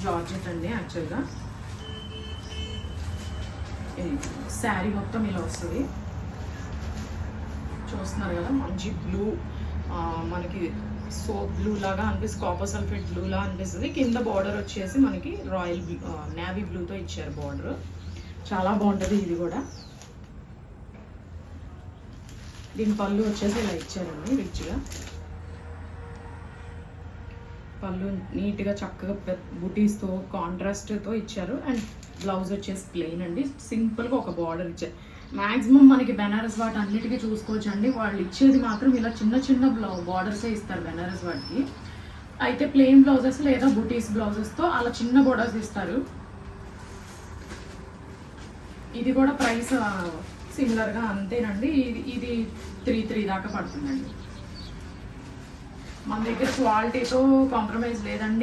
Georgette అండి. యాక్చువల్గా శారీ మొత్తం ఇలా వస్తుంది. చూస్తున్నారు కదా, మంచి బ్లూ, మనకి సోప్ బ్లూ లాగా అనిపిస్తుంది, కాపర్ సల్ఫేట్ బ్లూ లాగా అనిపిస్తుంది. కింద బార్డర్ వచ్చేసి మనకి రాయల్ నేవీ బ్లూతో ఇచ్చారు బార్డర్. చాలా బాగుంటుంది ఇది కూడా. దీని పళ్ళు వచ్చేసి ఇలా ఇచ్చారండి, రిచ్గా పళ్ళు నీట్గా చక్కగా బుటీస్తో కాంట్రాస్ట్తో ఇచ్చారు. అండ్ బ్లౌజ్ వచ్చేసి ప్లెయిన్ అండి, సింపుల్గా ఒక బార్డర్ ఇచ్చారు. మ్యాక్సిమం మనకి బెనారస్ వాటి అన్నిటికీ చూసుకోవచ్చు అండి, వాళ్ళు ఇచ్చేది మాత్రం ఇలా చిన్న చిన్న బార్డర్సే ఇస్తారు బెనారస్ వాటికి. అయితే ప్లెయిన్ బ్లౌజెస్ లేదా బుటీస్ బ్లౌజెస్తో అలా చిన్న బార్డర్స్ ఇస్తారు. ఇది కూడా ప్రైస్ సిమిలర్గా అంతేనండి. ఇది 3 దాకా పడుతుందండి. మన దగ్గర క్వాలిటీతో కాంప్రమైజ్ లేదండి.